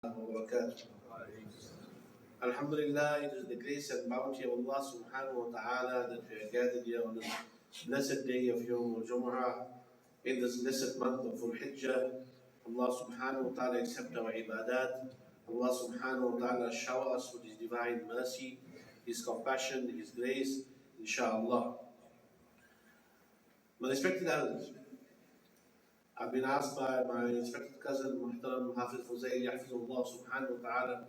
wabarakatuh. Alhamdulillah, it is the grace and bounty of Allah subhanahu wa ta'ala that we are gathered here on this blessed day of Juma in this blessed month of Hijra. Allah subhanahu wa ta'ala accept our ibadat. Allah subhanahu wa ta'ala shower us with His divine mercy, His compassion, His grace, inshaAllah. My respected elders, I've been asked by my respected cousin, Muhtaram Hafiz Fuzail subhanahu wa ta'ala,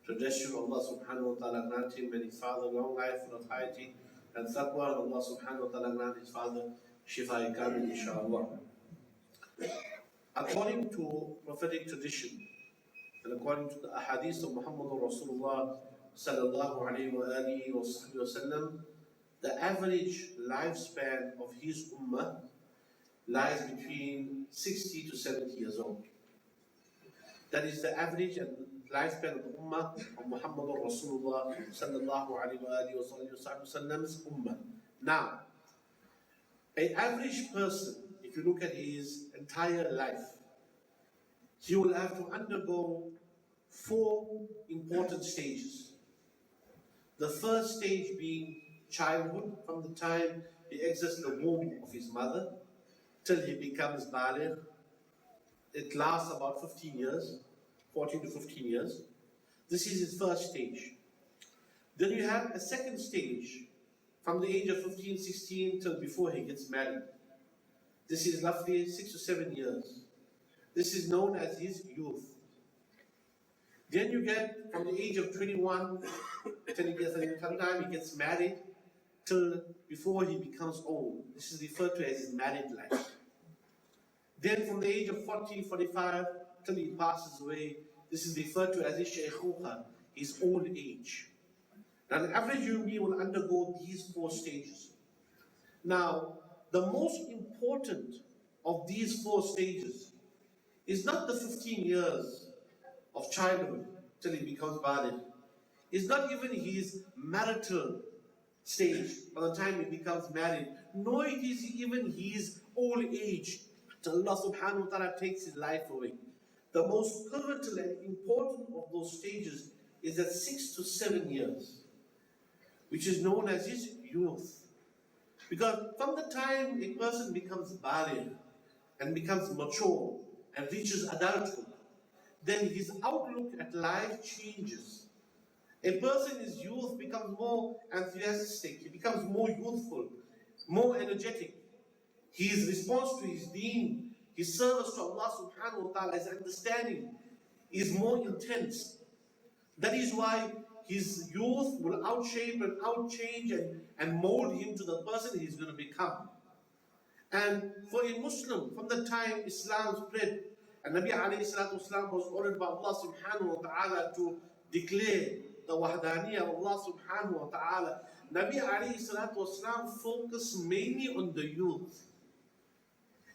to address you. Allah subhanahu wa ta'ala grant him and his father long life, full of piety and taqwa, and Allah subhanahu wa ta'ala grant his father shifa kamil, inshaAllah. According to prophetic tradition, and according to the ahadith of Muhammad Rasulullah sallallahu alayhi wa alihi wa sallam, the average lifespan of his ummah lies between 60 to 70 years old. That is the average and lifespan of the ummah of Muhammad Rasulullah sallallahu alayhi wa sallam's ummah. Now, an average person, if you look at his entire life, he will have to undergo 4 important stages. The first stage being childhood, from the time he exits the womb of his mother till he becomes baligh. It lasts about 15 years, 14 to 15 years. This is his first stage. Then you have a second stage from the age of 15, 16 till before he gets married. This is roughly 6 to 7 years. This is known as his youth. Then you get from the age of 21 till he gets married till before he becomes old. This is referred to as his married life. Then from the age of 40, 45 till he passes away, this is referred to as his shaykhuha, his old age. Now the average human being will undergo these 4 stages. Now, the most important of these 4 stages is not the 15 years of childhood till he becomes baligh. It's not even his marital stage by the time he becomes married, nor it is even his old age till Allah subhanahu wa ta'ala takes his life away. The most pivotal and important of those stages is at 6 to 7 years, which is known as his youth. Because from the time a person becomes baligh and becomes mature and reaches adulthood, then his outlook at life changes. A person in his youth becomes more enthusiastic, he becomes more youthful, more energetic. His response to his deen, his service to Allah subhanahu wa ta'ala, his understanding is more intense. That is why his youth will outshape and outchange and mold him to the person he's going to become. And for a Muslim, from the time Islam spread, and Nabi alayhi salatu wasalam was ordered by Allah subhanahu wa ta'ala to declare the wahdaniyah of Allah subhanahu wa ta'ala, Nabi alayhi salatu wasalam focused mainly on the youth.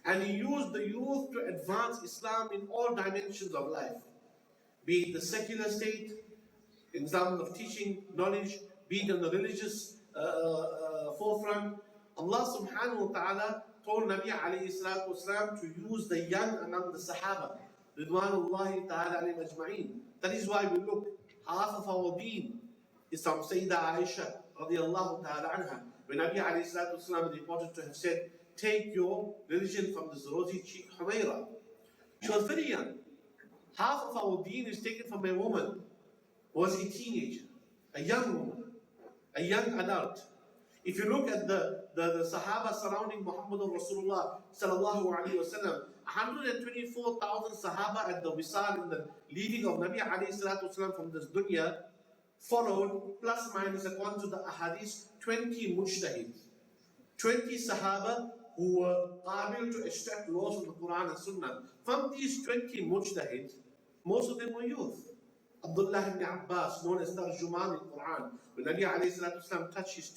And he used the youth to advance Islam in all dimensions of life. Be it the secular state, in terms of teaching knowledge, be it on the religious forefront. Allah subhanahu wa ta'ala told Nabi alayhi salatu wasalam to use the young among the Sahaba, Ridwanullahi ta'ala alayhim ajma'een. That is why we look, half of our deen is from Sayyidah Aisha radiallahu ta'ala anha. When Nabi alayhi salatu wasalam is reported to have said, take your religion from this rosy cheek Humaira. She was very young. Half of our deen is taken from a woman who was a teenager, a young woman, a young adult. If you look at the Sahaba surrounding Muhammad Rasulullah sallallahu alayhi wa sallam, 124,000 Sahaba at the Wisal, in the leaving of Nabi alayhi salatu wasalam from this dunya, followed plus minus according to the ahadith 20 mujtahids, 20 Sahaba who were able to extract laws from the Quran and Sunnah. From these 20 mujtahids, most of them were youth. Abdullah ibn Abbas, known as Tarjuman in Quran, when Nabi alayhi salatu wasalam touched his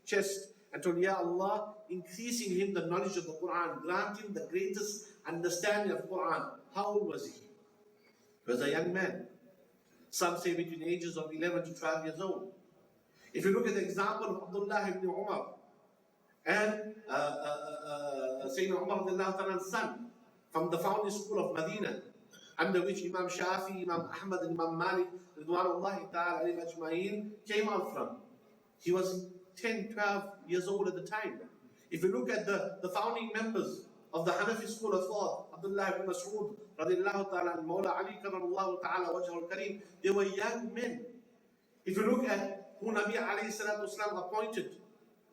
chest and told, Ya Allah, increasing him the knowledge of the Quran, grant him the greatest understanding of Quran. How old was he? He was a young man. Some say between the ages of 11 to 12 years old. If you look at the example of Abdullah ibn Umar and Sayyidina Umar son from the founding school of Medina, under which Imam Shafi, Imam Ahmed, and Imam Malik, Ridwanullahi ta'ala alayhim ajma'in, came out from. He was 10, 12 years old at the time. If you look at the founding members of the Hanafi school of thought, Abdullah ibn Mas'ud, radiallahu ta'ala, and Mawla Ali karramallahu ta'ala wajhul kareem, they were young men. If you look at who Nabi alayhi salatu wasalam appointed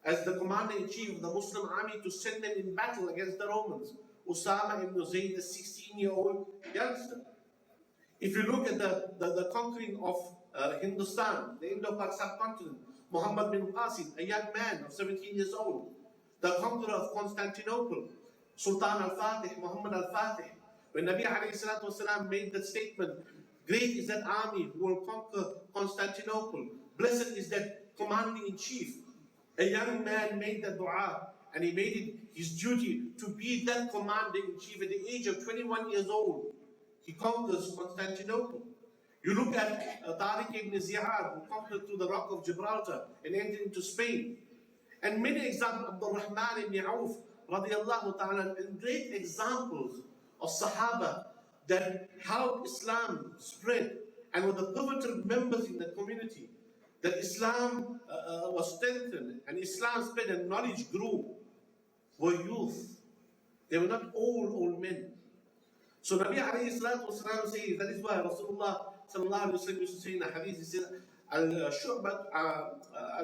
as the commander-in-chief of the Muslim army to send them in battle against the Romans, Usama ibn Zayd, a 16-year-old youngster. If you look at the conquering of Hindustan, the Indo-Pak subcontinent, Muhammad bin Qasim, a young man of 17 years old, the conqueror of Constantinople, Sultan al-Fatih, Muhammad al-Fatih, when Nabi alayhi salatu wasalam made that statement, great is that army who will conquer Constantinople, blessed is that commanding-in-chief. A young man made that dua, and he made it his duty to be that commander-in-chief at the age of 21 years old. He conquers Constantinople. You look at Tariq ibn Ziyad, who conquered through the rock of Gibraltar and entered into Spain. And many examples, Abdul Rahman ibn Auf, radiallahu ta'ala, and great examples of Sahaba that how Islam spread and were the pivotal members in the community, that Islam was strengthened and Islam spread and knowledge grew, were youth. They were not old men. So Nabi alayhi salatu wasalam says, that is why Rasulullah sallallahu alayhi wa sallam used to say in a hadith, he says, Al-Shabab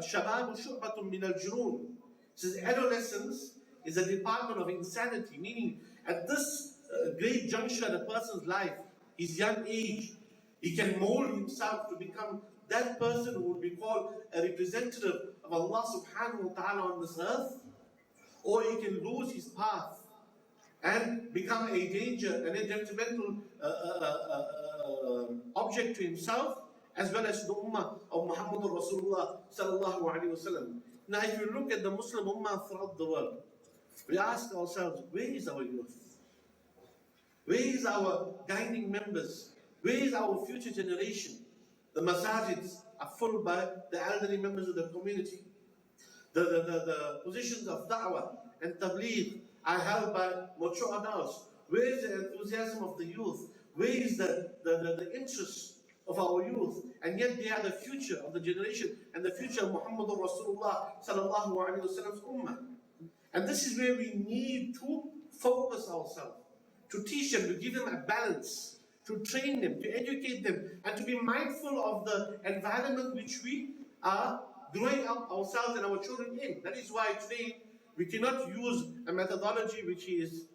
shu'batun min al-junun. He says, adolescence is a department of insanity, meaning at this great juncture in a person's life, his young age, he can mold himself to become that person who will be called a representative of Allah subhanahu wa ta'ala on this earth, or he can lose his path and become a danger and a detrimental object to himself as well as the Ummah of Muhammad Rasulullah sallallahu alaihi wasallam. Now, if you look at the Muslim Ummah throughout the world, we ask ourselves, where is our youth? Where is our guiding members? Where is our future generation? The masajids are full by the elderly members of the community. The positions of da'wah and tabligh are held by mature adults. Where is the enthusiasm of the youth? Where is the interest of our youth? And yet they are the future of the generation and the future of Muhammad Rasulullah sallallahu alaihi wasallam's ummah. And this is where we need to focus ourselves, to teach them, to give them a balance, to train them, to educate them, and to be mindful of the environment which we are growing up ourselves and our children in. That is why today we cannot use a methodology which is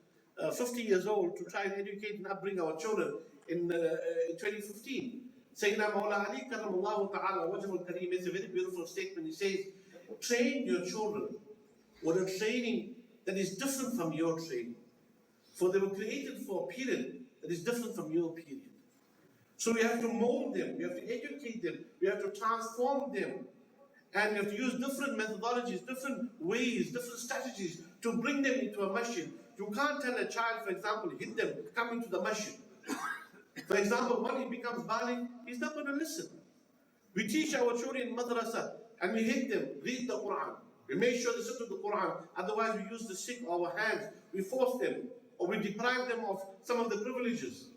50 years old to try and educate and upbring our children in 2015. Sayyidina Maulana Ali karramallahu ta'ala wajhul kareem makes a very beautiful statement. He says, train your children with a training that is different from your training. For they were created for a period that is different from your period. So we have to mold them, we have to educate them, we have to transform them. And we have to use different methodologies, different ways, different strategies to bring them into a masjid. You can't tell a child, for example, hit them, come into the masjid. For example, when he becomes baligh, he's not going to listen. We teach our children in madrasa and we hit them, read the Quran. We make sure they sit with the Quran, otherwise we use the stick or our hands, we force them, or we deprive them of some of the privileges.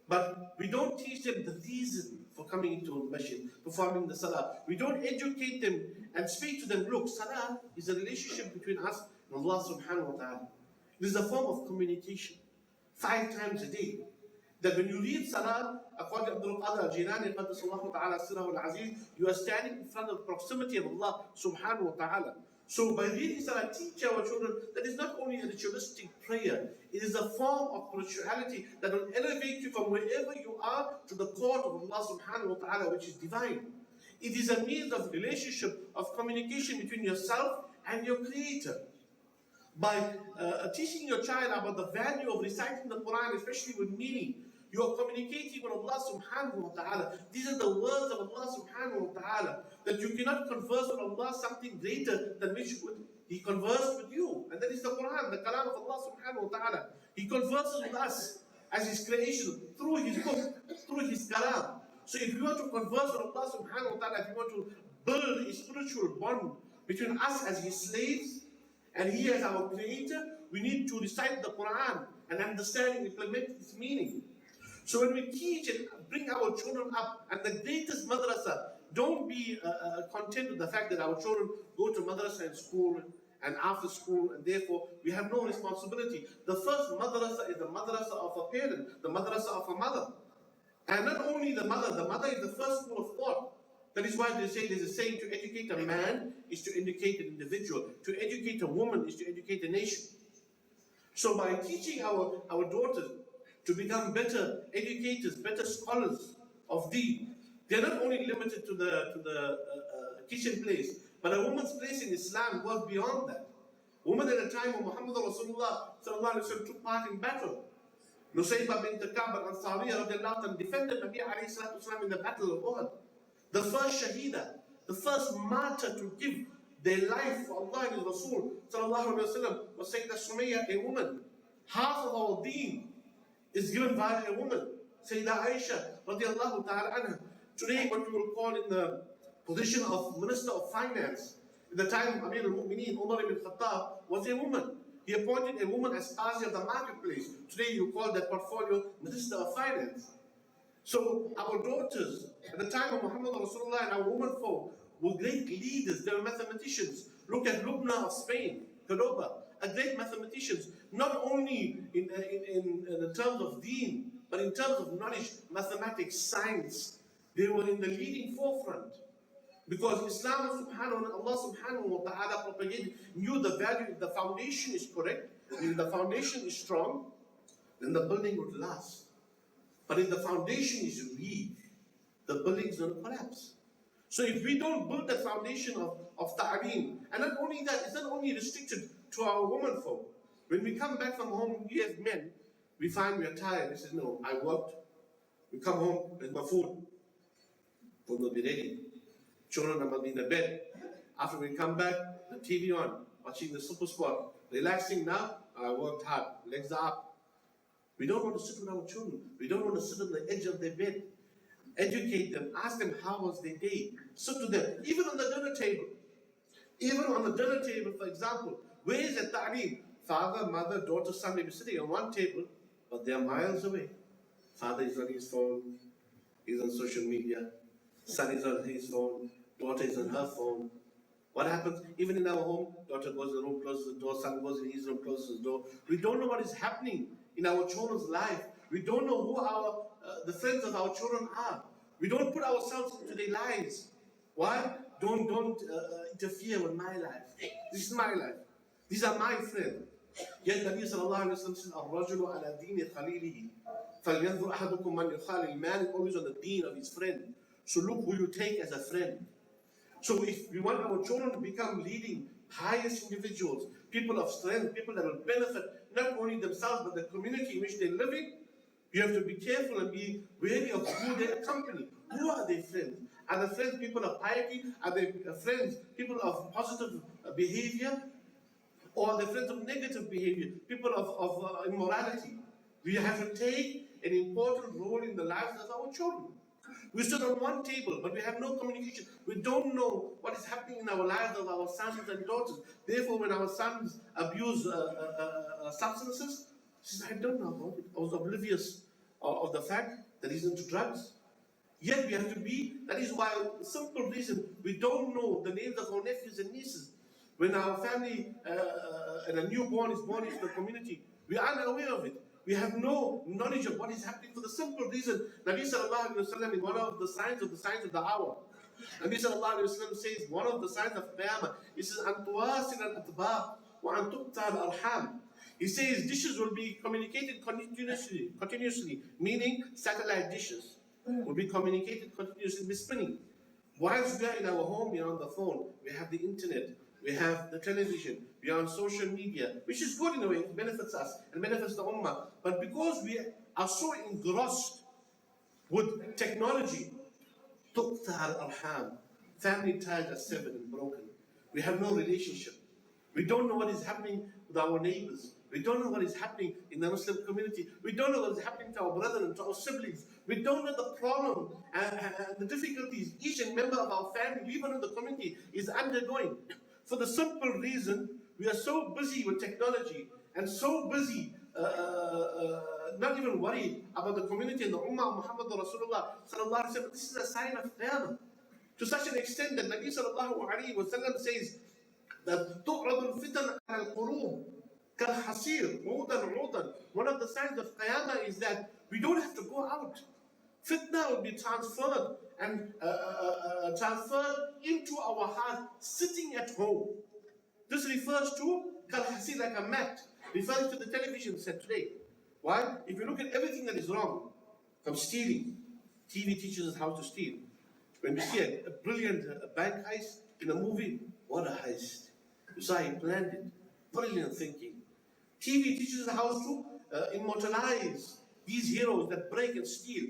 But we don't teach them the reason for coming into a masjid, performing the salah. We don't educate them and speak to them, look, salah is a relationship between us and Allah subhanahu wa ta'ala. It is a form of communication, 5 times a day. That when you read salah, according to Abdul Qadir al-Jilani, Qaddasallahu ta'ala sirrahu al-aziz, you are standing in front of the proximity of Allah subhanahu wa ta'ala. So by reading salah, teach our children that is not only a ritualistic prayer, it is a form of spirituality that will elevate you from wherever you are to the court of Allah subhanahu wa ta'ala, which is divine. It is a means of relationship, of communication between yourself and your Creator. By teaching your child about the value of reciting the Quran, especially with meaning, you are communicating with Allah subhanahu wa ta'ala. These are the words of Allah subhanahu wa ta'ala. That you cannot converse with Allah something greater than which He conversed with you. And that is the Quran, the kalam of Allah subhanahu wa ta'ala. He converses with us as His creation through His book, through His kalam. So if you want to converse with Allah subhanahu wa ta'ala, if you want to build a spiritual bond between us as His slaves and He as our creator, we need to recite the Quran and understand and implement its meaning. So when we teach and bring our children up, and the greatest madrasa, don't be content with the fact that our children go to madrasa and school and after school, and therefore we have no responsibility. The first madrasa is the madrasa of a parent, the madrasa of a mother. And not only the mother is the first school of thought. That is why they say there's a saying, to educate a man is to educate an individual. To educate a woman is to educate a nation. So by teaching our daughters to become better educators, better scholars of deen, they're not only limited to the kitchen place, but a woman's place in Islam goes beyond that. Women at the time of Muhammad Rasulullah took part in battle. Nusayba bint Ka'b al-Ansariya radiallahu anha defended Nabi alayhi salatu wasalam in the battle of Uhud. The first Shahida, the first martyr to give their life for Allah and His Rasul sallallahu alayhi wa sallam was Sayyidah Sumayya, a woman. Half of our deen is given by a woman. Sayyidah Aisha radiallahu ta'ala anha. Today what we will call in the position of Minister of Finance, in the time of Amir al-Mu'mineen, Umar ibn Khattab was a woman. He appointed a woman as Qazi of the marketplace. Today you call that portfolio Minister of Finance. So our daughters, at the time of Muhammad Rasulullah and our women folk, were great leaders. They were mathematicians. Look at Lubna of Spain, Cordoba, a great mathematicians, not only in terms of deen, but in terms of knowledge, mathematics, science. They were in the leading forefront. Because Islam subhanahu wa Allah subhanahu wa ta'ala propagated, knew the value. If the foundation is correct, if the foundation is strong, then the building would last. But if the foundation is weak, the building is going to collapse. So if we don't build the foundation of ta'aleem, and not only that, it's not only restricted to our women folk. When we come back from home, we as men, we find we are tired. We say, no, I worked. We come home, there's my food. Food will be ready. Children are in the bed. After we come back, the TV on, watching the super sport, relaxing now. I worked hard, legs are up. We don't want to sit with our children. We don't want to sit on the edge of their bed. Educate them, ask them how was their day. Sit to them, even on the dinner table. Even on the dinner table, for example, where is the ta'aleem? Father, mother, daughter, son may be sitting on one table, but they are miles away. Father is on his phone, he's on social media. Son is on his phone, daughter is on her phone. What happens? Even in our home, daughter goes in the room, closes the door, son goes in his room, closes the door. We don't know what is happening in our children's life. We don't know who the friends of our children are. We don't put ourselves into their lives. Why? Don't interfere with my life. This is my life. These are my friends. Yet Nabi sallallahu alayhi wa sallam says, الرجل على دين خليله فلينظر أحدكم من يخالل. Man is always on the deen of his friend. So look who you take as a friend. So if we want our children to become leading, pious individuals, people of strength, people that will benefit not only themselves but the community in which they live in, you have to be careful and be wary of who they accompany. Who are their friends? Are the friends people of piety? Are they friends people of positive behavior? Or are they friends of negative behavior? People of immorality? We have to take an important role in the lives of our children. We sit on one table, but we have no communication. We don't know what is happening in our lives of our sons and daughters. Therefore, when our sons abuse substances, she says, I don't know about it. I was oblivious of the fact that he's into drugs. Yet we have to be, that is why, the simple reason, we don't know the names of our nephews and nieces. When our family and a newborn is born into the community, we are unaware of it. We have no knowledge of what is happening for the simple reason. Nabi sallallahu alayhi wa sallam is one of the signs of the hour. Nabi sallallahu alayhi wa sallam says, one of the signs of Qiyamah, he says, أَن تُوَاسِلَ الْأَطْبَاقِ وَأَن تُقْطَعَ الْأَرْحَامِ. He says dishes will be communicated continuously, meaning satellite dishes will be communicated continuously, be spinning. Whilst we are in our home, we are on the phone, we have the internet, we have the television, we are on social media, which is good in a way, it benefits us and benefits the Ummah. But because we are so engrossed with technology, تُقْطَعَ الْأَرْحَامِ, family ties are severed and broken. We have no relationship. We don't know what is happening with our neighbors. We don't know what is happening in the Muslim community. We don't know what is happening to our brethren, to our siblings. We don't know the problem and the difficulties each and member of our family, even in the community, is undergoing. For the simple reason, we are so busy with technology and so busy not even worry about the community and the Ummah of Muhammad Rasulullah sallallahu alaihi wasallam. This is a sign of qiyamah. To such an extent that Nabi sallallahu alaihi wasallam says that تُعْرَضُ الْفِتَنَ عَلَى الْقُلُوبِ كَالْحَصِيرِ عُودًا عُودًا. One of the signs of qiyamah is that we don't have to go out. Fitna will be transferred and transferred into our heart sitting at home. This refers to kalhasi, like a mat, refers to the television set today. Why? If you look at everything that is wrong, from stealing, TV teaches us how to steal. When we see a brilliant bank heist in a movie, what a heist. You saw he planned it. Brilliant thinking. TV teaches us how to immortalize these heroes that break and steal.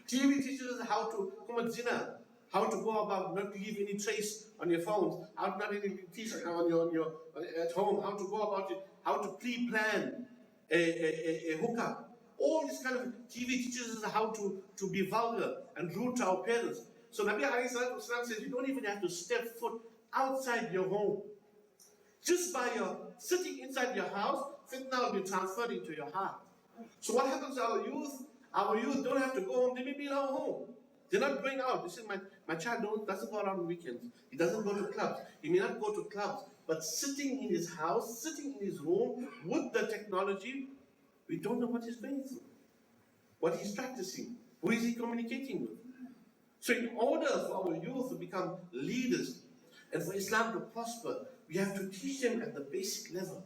TV teaches us how to commit zina, how to go about not leave any trace on your phones, how to not any trace on your at home, how to go about it, how to pre-plan a hookup. All this kind of TV teaches us how to be vulgar and rude to our parents. So Nabi alayhi salatu wasalam says you don't even have to step foot outside your home. Just by your sitting inside your house, fitna will be transferred into your heart. So what happens to our youth? Our youth don't have to go home, they may be in our home. They're not going out. This is my child doesn't go around on weekends. He doesn't go to clubs. He may not go to clubs, but sitting in his house, sitting in his room with the technology, we don't know what he's going through, what he's practicing, who is he communicating with. So in order for our youth to become leaders and for Islam to prosper, we have to teach them at the basic level.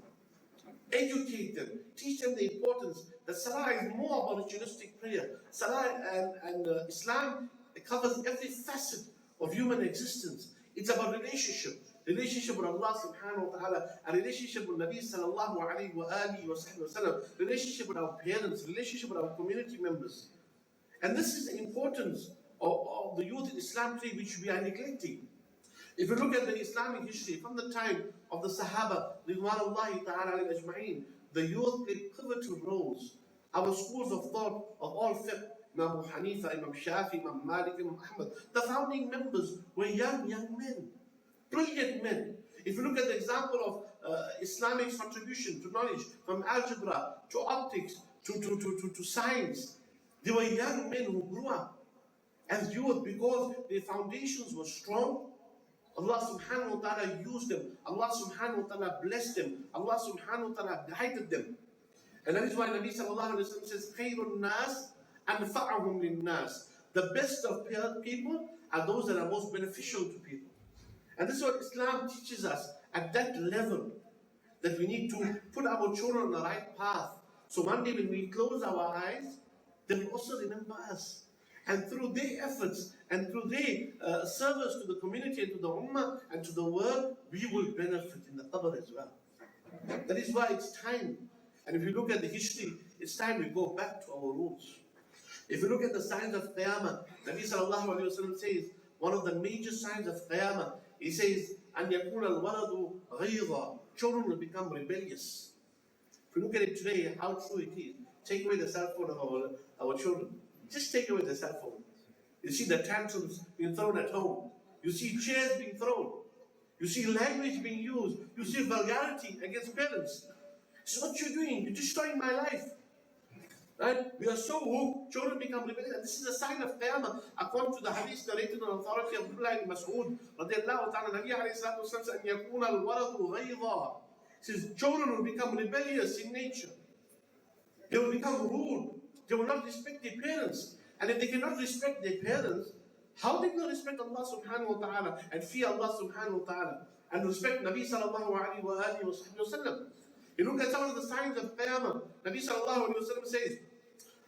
Educate them, teach them the importance that Salah is more about ritualistic prayer. Salah and Islam, it covers every facet of human existence. It's about relationship with Allah subhanahu wa ta'ala, a relationship with Nabi sallallahu alayhi wa alihi wa sallam, relationship with our parents, relationship with our community members. And this is the importance of the youth in Islam today, which we are neglecting. If you look at the Islamic history, from the time of the Sahaba, ridwanullahi ta'ala alayhim ajma'in, the youth played pivotal roles. Our schools of thought of all fiqh, Imam Abu Hanifa, Imam Shafi, Imam Malik, Imam Ahmed, the founding members were young men, brilliant men. If you look at the example of Islamic contribution to knowledge, from algebra to optics to science, they were young men who grew up as youth because their foundations were strong. Allah subhanahu wa ta'ala used them. Allah subhanahu wa ta'ala blessed them. Allah subhanahu wa ta'ala guided them. And that is why Nabi sallallahu alayhi wa sallam says, خَيْرُ النَّاسِ أَنْفَعُهُمْ لِلنَّاسِ. The best of people are those that are most beneficial to people. And this is what Islam teaches us at that level, that we need to put our children on the right path. So one day when we close our eyes, they will also remember us. And through their efforts and through their service to the community and to the Ummah and to the world, we will benefit in the qabr as well. That is why it's time. And if you look at the history, it's time we go back to our roots. If you look at the signs of Qiyamah, Nabi sallallahu alayhi wa sallam says, one of the major signs of Qiyamah, he says, أَنْ يَكُونَ الْوَلَدُ غَيْظًا. Children will become rebellious. If you look at it today, how true it is. Take away the cell phone of our children. Just take away the cell phone. You see the tantrums being thrown at home. You see chairs being thrown. You see language being used. You see vulgarity against parents. This is what you're doing. You're destroying my life. Right? We are so hooked. Children become rebellious. And this is a sign of Qiyamah. According to the hadith narrated on authority of Abdullah ibn Mas'ud, radiallahu ta'ala, Nabi alayhi salatu wasalam says, أَنْ يَكُونَ الْوَلَدُ غَيْظًا. He says, children will become rebellious in nature. They will become rude. They will not respect their parents. And if they cannot respect their parents, how they will respect Allah subhanahu wa ta'ala and fear Allah subhanahu wa ta'ala and respect Nabi sallallahu alayhi wa alihi wa sallam? You look at some of the signs of Qiyamah. Nabi sallallahu alayhi wa sallam says,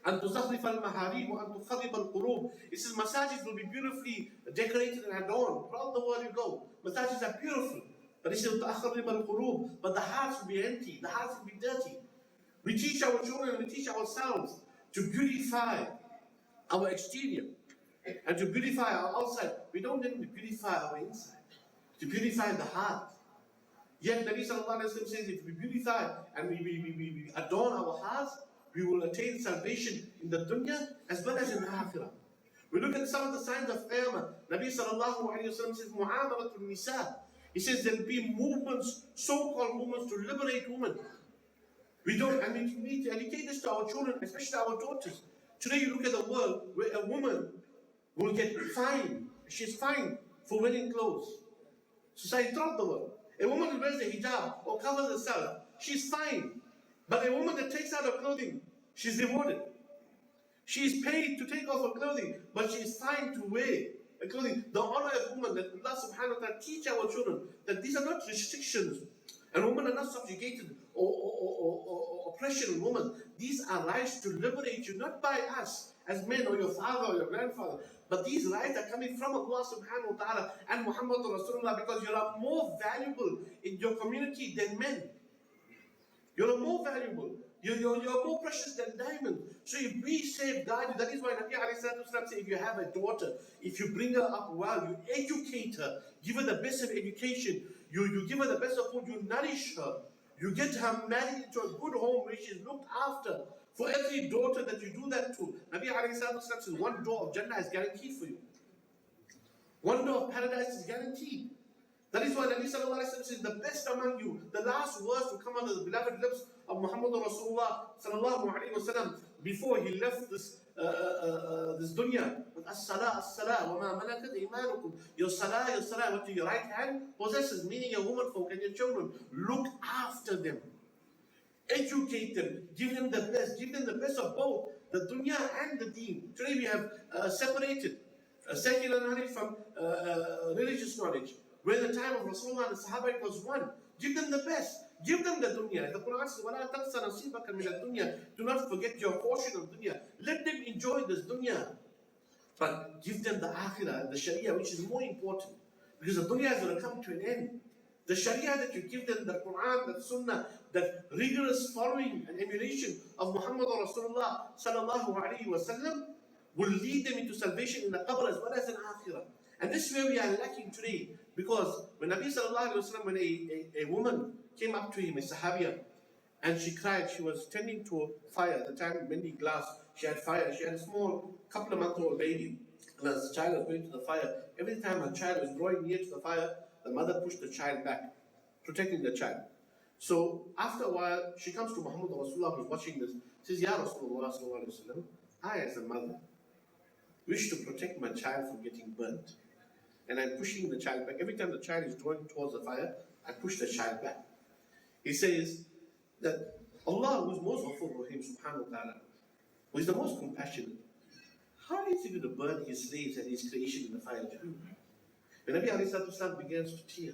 أَن تُزَخْرِفَ الْمَحَارِيبُ وَأَن تُخَرِّبَ الْقُلُوبِ. It says masajids will be beautifully decorated and adorned. Throughout the world you go. Masajids are beautiful. But it says, تُخَرِّبَ الْقُلُوبِ. But the hearts will be empty. The hearts will be dirty. We teach our children and we teach ourselves to beautify our exterior and to beautify our outside. We don't need to beautify our inside, to beautify the heart. Yet Nabi sallallahu alayhi wa sallam says, if we beautify and we adorn our hearts, we will attain salvation in the dunya as well as in the akhirah. We look at some of the signs of Qiyamah. Nabi sallallahu alayhi wa sallam says, mu'amaratul nisa. He says there will be movements, so-called movements to liberate women. We don't, and we need to educate this to our children, especially our daughters. Today you look at the world where a woman will get fined. She's fined for wearing clothes. Society throughout the world. A woman who wears a hijab or covers herself, she's fined. But a woman that takes out her clothing, she's rewarded. She is paid to take off her clothing, but she is fined to wear a clothing. The honor of woman that Allah subhanahu wa ta'ala teach our children that these are not restrictions. And women are not subjugated or oppression on women. These are rights to liberate you, not by us as men or your father or your grandfather. But these rights are coming from Allah subhanahu wa ta'ala and Muhammad Rasulullah, because you are more valuable in your community than men. You're more valuable. You're more precious than diamond. So if we safeguard you, that is why Nabi alayhi salatu wasalam said, if you have a daughter, if you bring her up well, you educate her, give her the best of education, you give her the best of food, you nourish her, you get her married into a good home where she's looked after. For every daughter that you do that to, Nabi alayhi salatu wasalam says, one door of Jannah is guaranteed for you. One door of paradise is guaranteed. That is why Nabi sallallahu alayhi wa sallam says, the best among you, the last words to come out of the beloved lips of Muhammad Rasulullah sallallahu alayhi wa sallam before he left this dunya, with as-salah, as-salah, wa ma malakat imanukum. Your salah, what your right hand possesses, meaning your woman folk and your children. Look after them. Educate them. Give them the best of both, the dunya and the deen. Today we have separated secular knowledge from religious knowledge. Where in the time of Rasulullah and the Sahaba it was one. Give them the best. Give them the dunya. The Quran says, وَلَا تَنْسَ نَصِيبَكَ مِنَ الدُّنْيا. Do not forget your portion of dunya. Let them enjoy this dunya. But give them the akhirah, the sharia, which is more important. Because the dunya is going to come to an end. The sharia that you give them, the Quran, the sunnah, the rigorous following and emulation of Muhammad Rasulullah sallallahu alayhi wa sallam will lead them into salvation in the qabr as well as in akhirah. And this is where we are lacking today. Because when Nabi sallallahu alayhi wa sallam, when a woman came up to him, a Habibia, and she cried, she was tending to a fire, at the time mending glass, she had fire, she had a small couple of month old baby, and as the child was going to the fire, every time her child was drawing near to the fire, the mother pushed the child back, protecting the child. So after a while, she comes to Muhammad Rasulullah, who's watching this, says, Ya Rasulullah sallallahu alayhi wa sallam, I as a mother wish to protect my child from getting burnt. And I'm pushing the child back. Every time the child is drawing towards the fire, I push the child back. He says that Allah, who is most awful for him, subhanahu wa ta'ala, who is the most compassionate, how is he going to burn his slaves and his creation in the fire? When Nabi alayhi salatu wasalam begins to tear,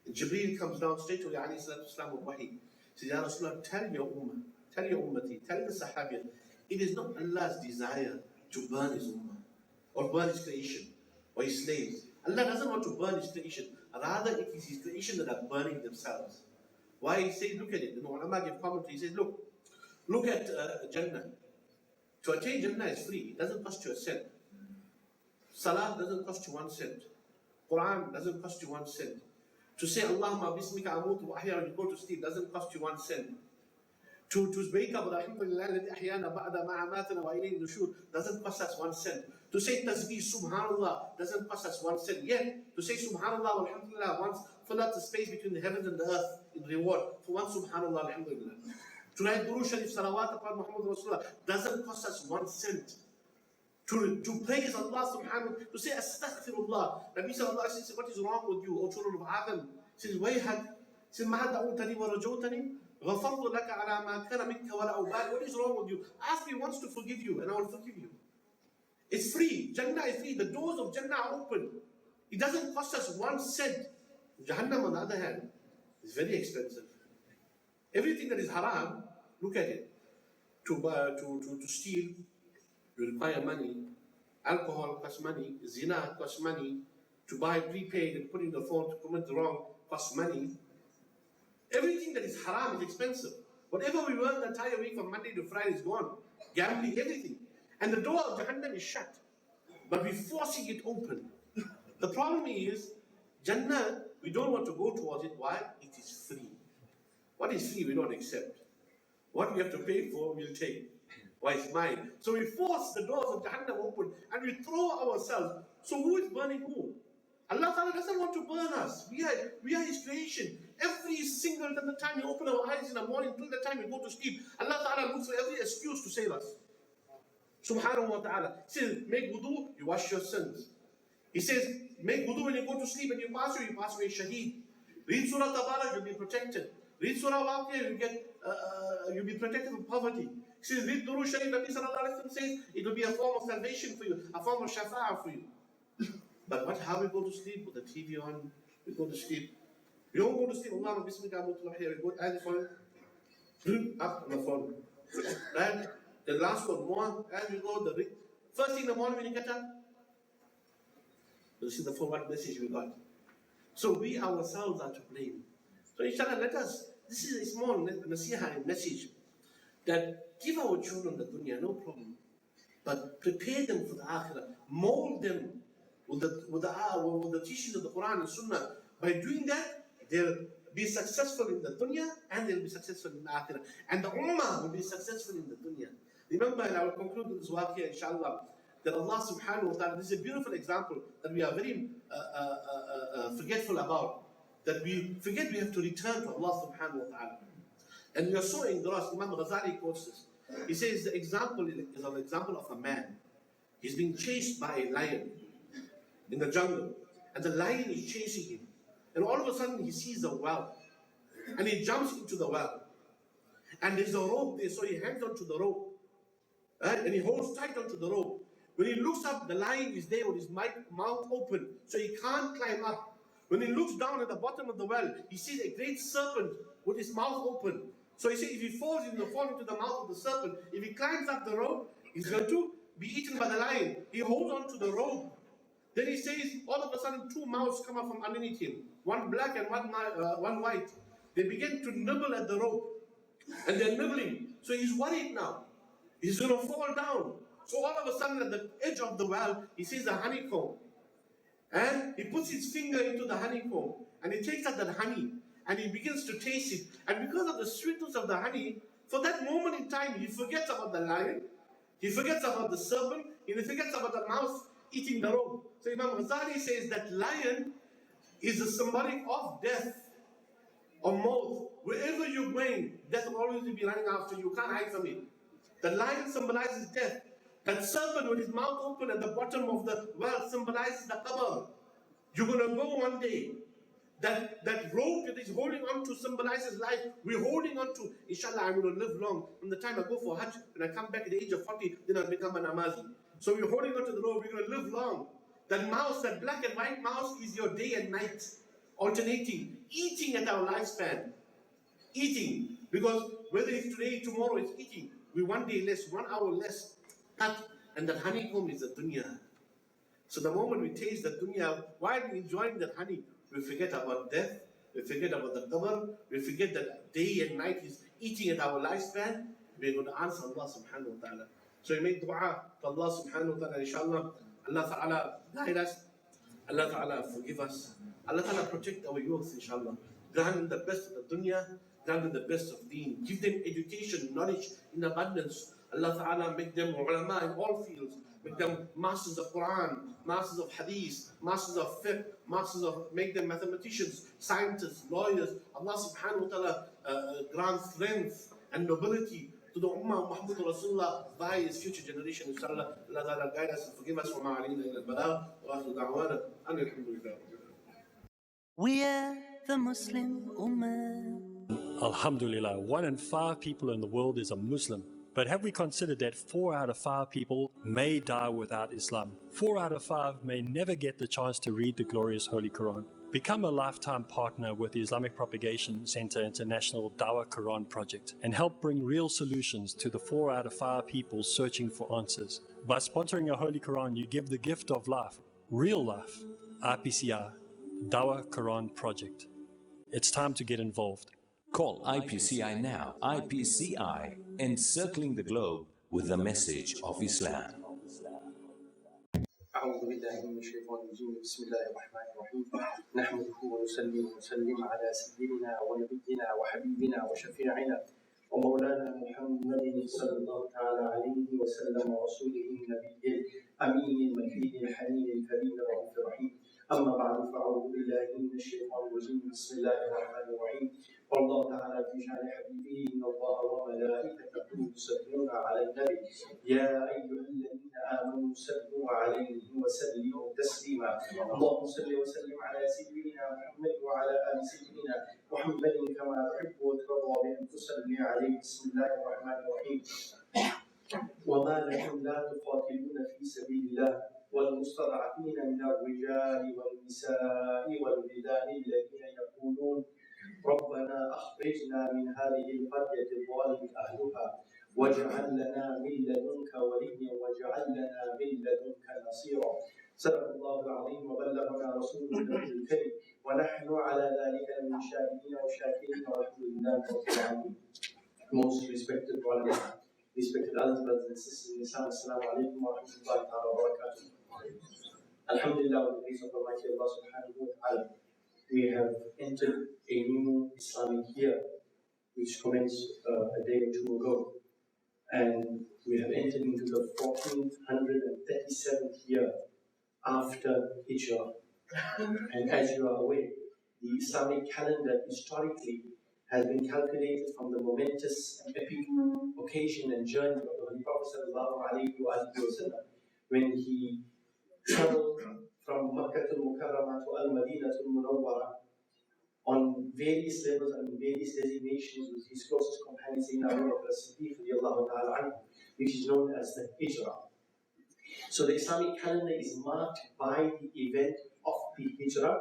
and Jibreel comes down straight to alayhi salatu wasalam with wahi. He says, Ya Rasulullah, tell your ummah, tell your ummati, tell the Sahabia, it is not Allah's desire to burn his ummah, or burn his creation, or his slaves. Allah doesn't want to burn his creation. Rather, it is his creation that are burning themselves. Why? He says, look at it. The ulama give commentary. He says, look at Jannah. To attain Jannah is free. It doesn't cost you a cent. Salah doesn't cost you 1 cent. Quran doesn't cost you 1 cent. To say Allahumma bismika amutu wa ahya when you go to sleep doesn't cost you 1 cent. To wake up doesn't cost us 1 cent. To say tasbih subhanallah doesn't cost us 1 cent. Yet, to say subhanallah alhamdulillah once fill up the space between the heavens and the earth in reward for one subhanallah alhamdulillah. To write Duru Sharif salawat upon Muhammad Rasulullah doesn't cost us 1 cent. To praise Allah subhanahu wa ta'ala, to say astaghfirullah. Nabi sallallahu alayhi wa sallam said, what is wrong with you, O children of Adam? He says, wayhak. He says, ma da'utani wa rajawtani? غَفَرْتُ لَكَ عَلَى مَا كَانَ مِنْكَ وَلَا أُبَالِ. What is wrong with you? Ask me once to forgive you and I will forgive you. It's free. Jannah is free. The doors of Jannah are open. It doesn't cost us 1 cent. Jahannam, on the other hand, is very expensive. Everything that is haram, look at it. To steal, you require money. Alcohol costs money. Zina costs money. To buy prepaid and put in the phone to commit the wrong costs money. Everything that is haram is expensive. Whatever we earn the entire week from Monday to Friday is gone. Gambling, everything. And the door of Jahannam is shut. But we're forcing it open. The problem is, Jannah, we don't want to go towards it. Why? It is free. What is free, we don't accept. What we have to pay for, we'll take. Why, it's mine. So we force the doors of Jahannam open and we throw ourselves. So who is burning who? Allah Ta'ala doesn't want to burn us. We are His creation. Every single time we open our eyes in the morning till the time we go to sleep, Allah Ta'ala looks for every excuse to save us. Subhanahu wa ta'ala. He says, make wudu, you wash your sins. He says, make wudu when you go to sleep and you pass away shaheed. Read Surah Tabarak, you'll be protected. Read Surah Waqiyah, you'll be protected from poverty. He says, read Darul Sharif, Nabi Sallallahu Alaihi Wasallam says, it will be a form of salvation for you, a form of shafa'ah for you. But how we go to sleep? With the TV on, we go to sleep. We don't go to sleep, Allah, Bismillah, we go add the phone, up on the phone. Right? The last one, more, as we go, first thing in the morning when you get up, this is the forward message we got. So we ourselves are to blame. So inshallah, let us, this is a small nasiha message, that give our children the dunya, no problem. But prepare them for the akhirah, mold them with the teachings of the Quran and Sunnah. By doing that, they'll be successful in the dunya and they'll be successful in the akhirah. And the ummah will be successful in the dunya. Remember, and I will conclude with this waqiyah, inshallah, that Allah subhanahu wa ta'ala, this is a beautiful example that we are very forgetful about. That we forget we have to return to Allah subhanahu wa ta'ala. And we are so engrossed, Imam Ghazali quotes this. He says the example is an example of a man. He's being chased by a lion in the jungle. And the lion is chasing him. And all of a sudden he sees a well. And he jumps into the well. And there's a rope there, so he hangs onto the rope. Right? And he holds tight onto the rope. When he looks up, the lion is there with his mouth open, so he can't climb up. When he looks down at the bottom of the well, he sees a great serpent with his mouth open. So he says if he falls, he will fall into the mouth of the serpent. If he climbs up the rope, he's going to be eaten by the lion. He holds on to the rope. Then he says, all of a sudden, two mouths come up from underneath him. One black and one white. They begin to nibble at the rope. And they're nibbling. So he's worried now. He's going to fall down. So all of a sudden, at the edge of the well, he sees a honeycomb. And he puts his finger into the honeycomb. And he takes out that honey. And he begins to taste it. And because of the sweetness of the honey, for that moment in time, he forgets about the lion. He forgets about the serpent. He forgets about the mouse eating the rope. So Imam Ghazali says that lion is a symbolic of death or maut. Wherever you're going, death will always be running after you. You can't hide from it. The lion symbolizes death. That serpent with his mouth open at the bottom of the well symbolizes the qabr. You're going to go one day. That rope that he's holding on to symbolizes life. We're holding on to, inshallah, I'm going to live long. From the time I go for Hajj, when I come back at the age of 40, then I'll become an Namazi. So we're holding on to the rope, we're going to live long. That mouse, that black and white mouse is your day and night, alternating, eating at our lifespan. Eating. Because whether it's today, tomorrow, it's eating. We 1 day less, 1 hour less. And that honeycomb is the dunya. So the moment we taste the dunya, while we're enjoying that honey, we forget about death, we forget about the qabr, we forget that day and night is eating at our lifespan. We're going to answer Allah subhanahu wa ta'ala. So we make dua to Allah subhanahu wa ta'ala, inshallah. Allah ta'ala guide us. Allah ta'ala forgive us. Allah ta'ala protect our youth, inshallah. Grant them the best of the dunya, grant them the best of deen. Give them education, knowledge in abundance. Allah ta'ala make them ulama in all fields. Make them masters of Quran, masters of Hadith, masters of fiqh, make them mathematicians, scientists, lawyers. Allah subhanahu wa ta'ala grant strength and nobility to the Ummah of Muhummed Rasulullah by his future generation. Inshallah, Allah ta'ala guide us and forgive us for ma'alina ila al-balagh. Wa akhiru da'wana, alhamdulillah. We are the Muslim Ummah. Alhamdulillah, 1 in 5 people in the world is a Muslim. But have we considered that 4 out of 5 people may die without Islam? 4 out of 5 may never get the chance to read the glorious Holy Quran. Become a lifetime partner with the Islamic Propagation Center International Dawah Quran Project and help bring real solutions to the 4 out of 5 people searching for answers. By sponsoring a Holy Quran, you give the gift of life, real life. IPCI, Dawah Quran Project. It's time to get involved. Call IPCI now. IPCI, encircling the globe with the message of Islam. أعوذ بالله من الشيطان الرجيم بسم الله الرحمن الرحيم نحمده ونصلي ونسلم على سيدنا ونبينا وحبيبنا وشفيعنا ومولانا محمد صلى الله تعالى عليه وسلم ورسوله النبي الأمين المكين الحنين الكريم الرؤوف الرحيم أما بعد فأعوذ بالله من الشيطان الرجيم بسم الله الرحمن الرحيم تسليما. اللهم صل وسلم على سيدنا محمد وعلى ال سيدنا محمد كما تحب وترضى بان تصلي عليه. بسم الله الرحمن الرحيم. وما لكم لا تقاتلون في سبيل الله والمستضعفين من الرجال والنساء والولدان الذين يقولون ربنا أخرجنا من هذه القرية الظالم أهلها واجعل لنا من لدنك وليا واجعل لنا من لدنك نصيرا. صدق الله العظيم وبلغنا رسوله النبي الكريم ونحن على ذلك من الشاهدين والشاكرين والحمد لله رب العالمين. Most respected brothers, respected elders, brothers and sisters in Islam, Assalamu alaikum wa rahmatullahi wa barakatuh. Alhamdulillah, with the grace of Almighty Allah subhanahu wa ta'ala, we have entered a new Islamic year, which commenced a day or two ago. And we have entered into the 1437th year after Hijra. And as you are aware, the Islamic calendar historically has been calculated from the momentous and epic occasion and journey of the Holy Prophet ﷺ when he traveled from Makkah al-Mukarramah to al-Madinah al-Munawwarah on various levels and various designations with his closest companion Sayyidina Abu Bakr as-Siddiq radiyallahu ta'ala anhu, which is known as the Hijra. So the Islamic calendar is marked by the event of the Hijra.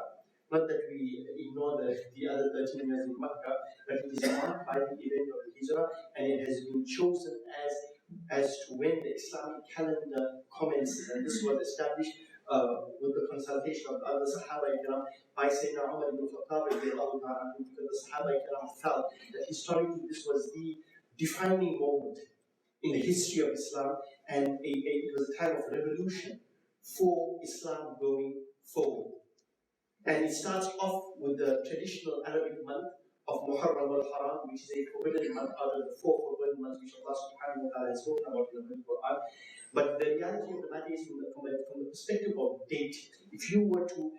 Not that we ignore the other 13 years in Makkah, but it is marked by the event of the Hijra, and it has been chosen as to when the Islamic calendar commences. And this was established with the consultation of the other Sahaba Ikram by Sayyidina Umar ibn Khattab, because the Sahaba Ikram felt that historically this was the defining moment in the history of Islam, and it was a time of revolution for Islam going forward. And it starts off with the traditional Arabic month of Muharram al-Haram, which is a forbidden month out of the 4 forbidden months which Allah subhanahu wa ta'ala has spoken about in the Quran. But the reality of the matter is from the perspective of date, if you were to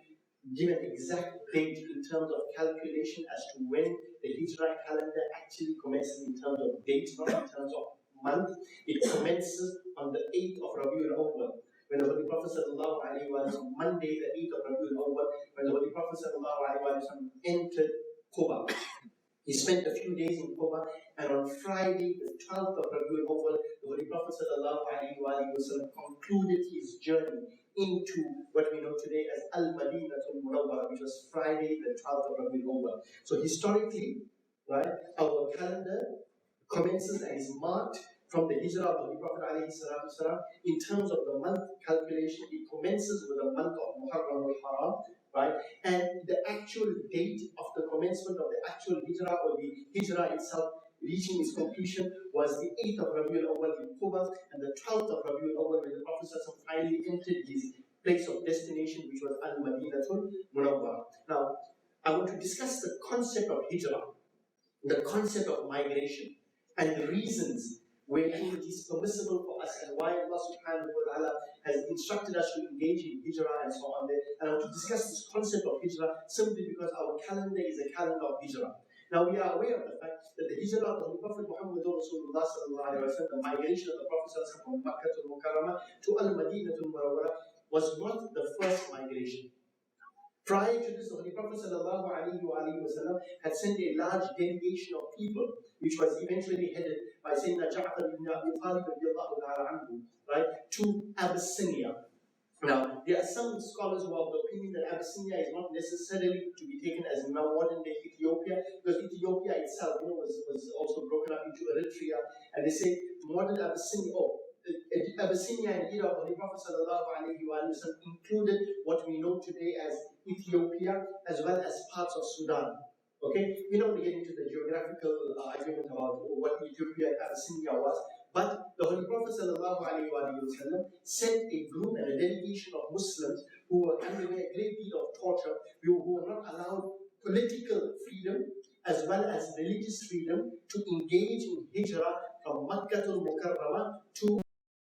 give an exact date in terms of calculation as to when the Hijra calendar actually commences in terms of date, not in terms of month, it commences on the 8th of Rabiul Awwal. When the Holy Prophet sallallahu alaihi wasallam, Monday the 8th of Rabiul Awwal, when the Holy Prophet sallallahu alaihi wasallam entered Pbuh. He spent a few days in Pbuh, and on Friday, the 12th of Rabiul Awwal, the Holy Prophet sallallahu alaihi wasallam concluded his journey into what we know today as Al-Madinah al-Munawwarah, which was Friday, the 12th of Rabiul Awwal. So historically, right, our calendar commences and is marked from the Hijra of the Holy Prophet ﷺ. In terms of the month calculation, it commences with the month of Muharram al-Haram, right? And the actual date of the commencement of the actual Hijra or the Hijra itself reaching its completion was the 8th of Rabiul Awwal in Pbuh and the 12th of Rabiul Awwal when the Prophet ﷺ finally entered his place of destination, which was Al-Madinah al-Munawwarah. Now, I want to discuss the concept of Hijra, the concept of migration, and the reasons wherein it is permissible for us and why Allah subhanahu wa ta'ala has instructed us to engage in Hijra and so on there. And I want to discuss this concept of Hijra simply because our calendar is a calendar of Hijra. Now we are aware of the fact that the Hijra of the Holy Prophet Muhammad Rasulullah sallallahu alaihi wasallam, the migration of the Prophet from Makkah al-Mukarramah to Al-Madinah al-Munawwarah, was not the first migration. Prior to this, the Holy Prophet ﷺ had sent a large delegation of people, which was eventually headed by Sayyidina Ja'far ibn Abi Talib right, to Abyssinia. Now, there are some scholars who are of the opinion that Abyssinia is not necessarily to be taken as modern-day Ethiopia, because Ethiopia itself, was also broken up into Eritrea, and they say modern Abyssinia, Abyssinia and era of the Holy Prophet ﷺ included what we know today as Ethiopia, as well as parts of Sudan. Okay, we don't get into the geographical argument about what Ethiopia and Abyssinia was, but the Holy Prophet ﷺ sent a group and a delegation of Muslims who were undergoing a great deal of torture, who were not allowed political freedom as well as religious freedom to engage in Hijra from Makkah al-Mukarramah to